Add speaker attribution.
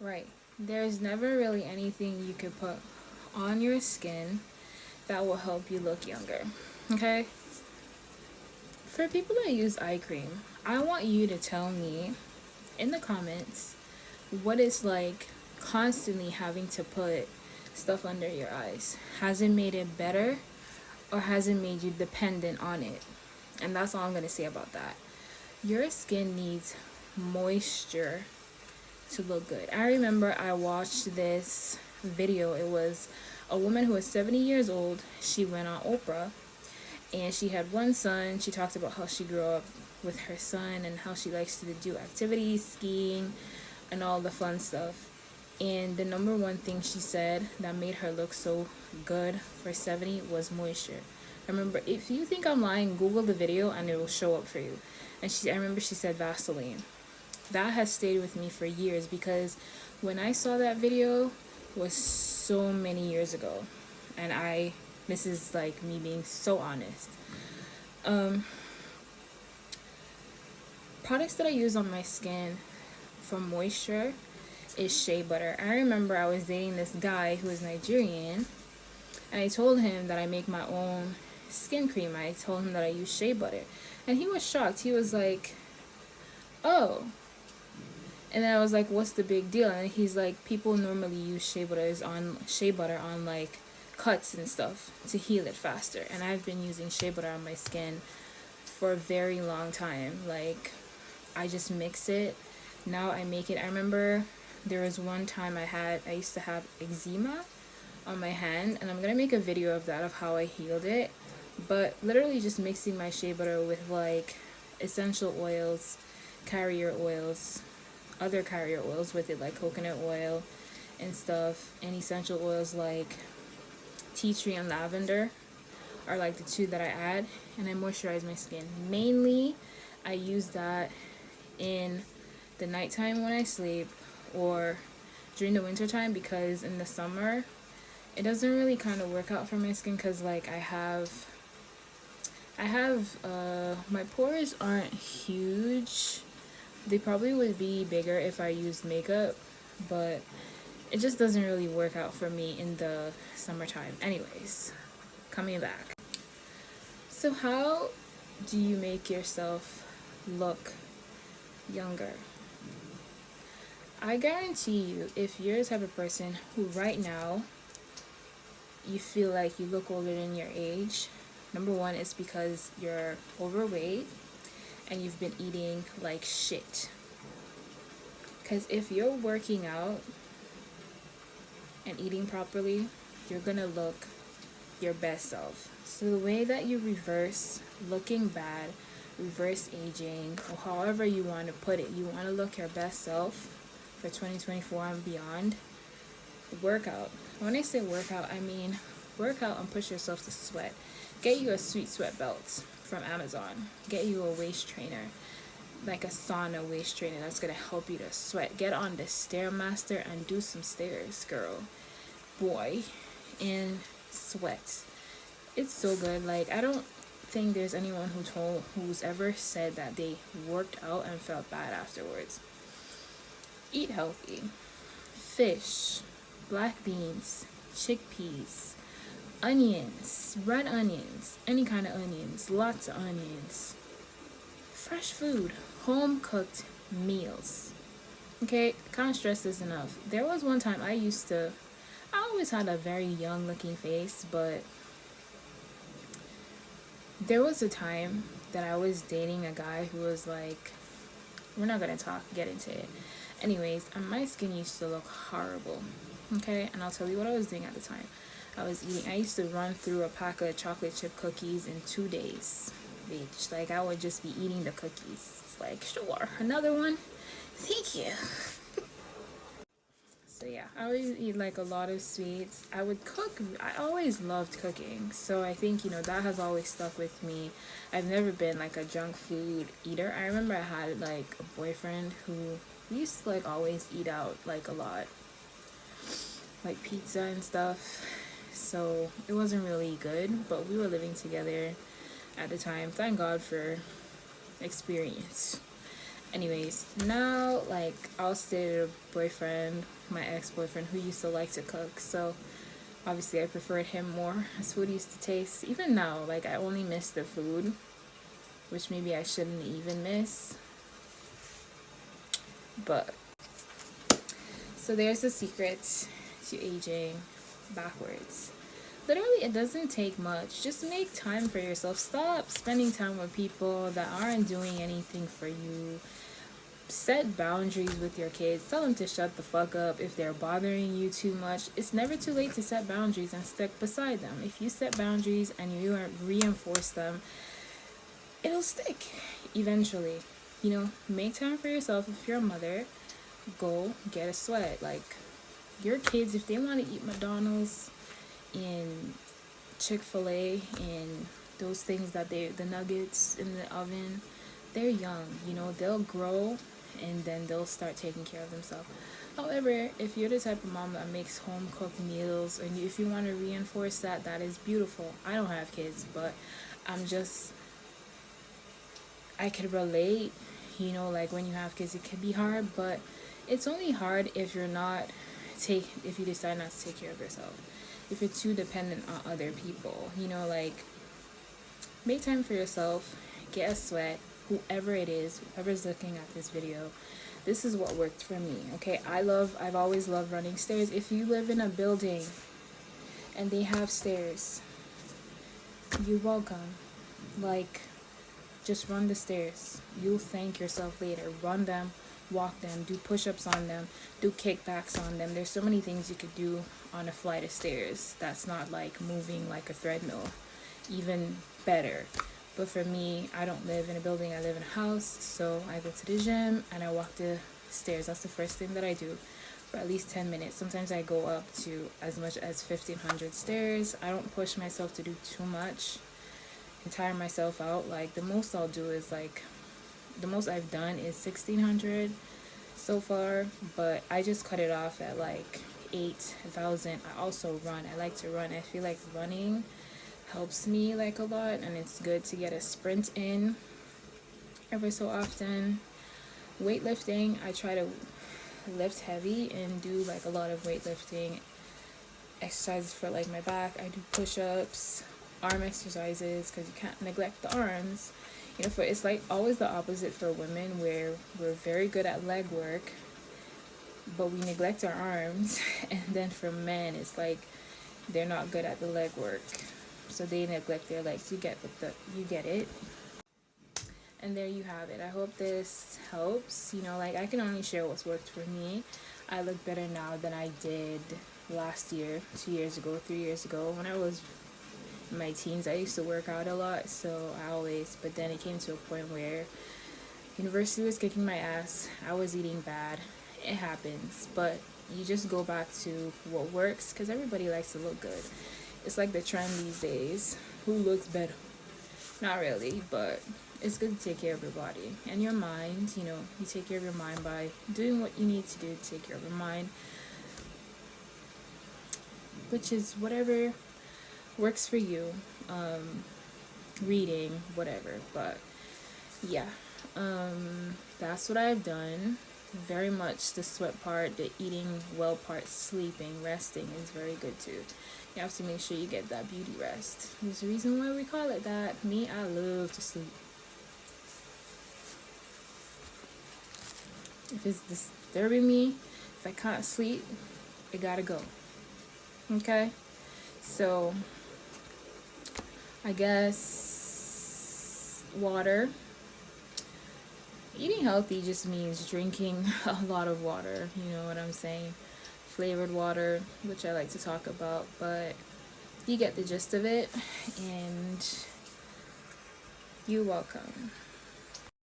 Speaker 1: Right. There's never really anything you could put on your skin that will help you look younger. Okay? For people that use eye cream, I want you to tell me in the comments what it's like constantly having to put stuff under your eyes. Has it made it better or has it made you dependent on it? And that's all I'm going to say about that. Your skin needs moisture to look good. I remember I watched this video. It was a woman who was 70 years old. She went on Oprah and she had one son. She talked about how she grew up with her son and how she likes to do activities, skiing, and all the fun stuff. And the number one thing she said that made her look so good for 70 was moisture. I remember, if you think I'm lying, Google the video and it will show up for you. And I remember she said Vaseline. That has stayed with me for years because when I saw that video was so many years ago. And this is like me being so honest. Products that I use on my skin for moisture is shea butter. I remember I was dating this guy who was Nigerian, and I told him that I make my own skin cream. I told him that I use shea butter, and he was shocked. He was like, "Oh." And then I was like, "What's the big deal?" And he's like, "People normally use shea butter on like cuts and stuff to heal it faster." And I've been using shea butter on my skin for a very long time. Like, I just mix it. Now I make it. I remember there was one time I used to have eczema on my hand, and I'm gonna make a video of that, of how I healed it. But literally just mixing my shea butter with like essential oils, carrier oils, other carrier oils with it, like coconut oil and stuff, and essential oils like tea tree and lavender are like the two that I add, and I moisturize my skin. Mainly, I use that in the nighttime when I sleep or during the winter time, because in the summer it doesn't really kind of work out for my skin because like my pores aren't huge. They probably would be bigger if I used makeup, but it just doesn't really work out for me in the summertime. Anyways, coming back. So how do you make yourself look younger? I guarantee you, if you're the type of person who right now you feel like you look older than your age, number one, it's because you're overweight and you've been eating like shit. Because if you're working out and eating properly, you're gonna look your best self. So the way that you reverse looking bad, reverse aging, or however you want to put it, you want to look your best self for 2024 and beyond, workout. When I say workout, I mean work out and push yourself to sweat. Get you a sweet sweat belt from Amazon. Get you a waist trainer, like a sauna waist trainer that's gonna help you to sweat. Get on the Stairmaster and do some stairs, girl, boy, and sweat. It's so good. Like, I don't think there's anyone who's ever said that they worked out and felt bad afterwards. Eat healthy. Fish, black beans, chickpeas, onions, red onions, any kind of onions, lots of onions. Fresh food, home cooked meals. Okay, can't stress this enough. There was one time I always had a very young looking face, but there was a time that I was dating a guy who was like, we're not gonna get into it. Anyways, and my skin used to look horrible. Okay, and I'll tell you what I was doing at the time. I used to run through a pack of chocolate chip cookies in 2 days. Bitch, like I would just be eating the cookies. It's like, sure, another one? Thank you. So yeah, I always eat like a lot of sweets. I would cook. I always loved cooking. So I think, that has always stuck with me. I've never been like a junk food eater. I remember I had like a boyfriend who we used to like always eat out like a lot. Like pizza and stuff. So it wasn't really good, but we were living together at the time. Thank God for experience. Anyways, now like I'll stay with a boyfriend, my ex-boyfriend, who used to like to cook. So obviously I preferred him more. His food used to taste, even now, like I only miss the food, which maybe I shouldn't even miss. But so there's the secret to aging backwards. Literally, it doesn't take much. Just make time for yourself. Stop spending time with people that aren't doing anything for you. Set boundaries with your kids. Tell them to shut the fuck up if they're bothering you too much. It's never too late to set boundaries and stick beside them. If you set boundaries and you reinforce them, it'll stick eventually. You know, make time for yourself. If you're a mother, go get a sweat. Like, your kids, if they want to eat McDonald's and Chick-fil-A and those things that the nuggets in the oven, they're young, you know, they'll grow and then they'll start taking care of themselves. However, if you're the type of mom that makes home cooked meals and if you want to reinforce that, that is beautiful. I don't have kids, but I could relate. You know, like when you have kids it can be hard, but it's only hard if if you decide not to take care of yourself, if you're too dependent on other people. You know, like, make time for yourself, get a sweat. Whoever it is, whoever's looking at this video, this is what worked for me. Okay, I've always loved running stairs. If you live in a building and they have stairs, you're welcome. Like, just run the stairs. You'll thank yourself later. Run them, walk them, do push-ups on them, do kickbacks on them. There's so many things you could do on a flight of stairs that's not like moving like a treadmill. Even better. But for me, I don't live in a building, I live in a house, so I go to the gym and I walk the stairs. That's the first thing that I do for at least 10 minutes. Sometimes I go up to as much as 1,500 stairs. I don't push myself to do too much and tire myself out. Like, the most I'll do is like, the most I've done is 1,600 so far, but I just cut it off at like 8,000. I also run. I like to run. I feel like running helps me like a lot, and it's good to get a sprint in every so often. Weightlifting, I try to lift heavy and do like a lot of weightlifting exercises for like my back. I do push-ups, arm exercises, because you can't neglect the arms. You know, it's like always the opposite for women, where we're very good at leg work but we neglect our arms. And then for men, it's like they're not good at the leg work, so they neglect their legs. You get it. And there you have it. I hope this helps. You know, like, I can only share what's worked for me. I look better now than I did last year, 2 years ago, 3 years ago. When I was in my teens, I used to work out a lot, but then it came to a point where university was kicking my ass. I was eating bad. It happens, but you just go back to what works, because everybody likes to look good. It's like the trend these days. Who looks better? Not really, but it's good to take care of your body and your mind. You know, you take care of your mind by doing what you need to do to take care of your mind, which is whatever works for you. Reading, whatever. But yeah, that's what I've done. Very much the sweat part, the eating well part, sleeping, resting is very good too. You have to make sure you get that beauty rest. There's a reason why we call it that. Me, I love to sleep. If it's disturbing me, if I can't sleep, it gotta go. Okay? So, I guess water. Eating healthy just means drinking a lot of water. You know what I'm saying? Flavored water, which I like to talk about, but you get the gist of it, and you're welcome.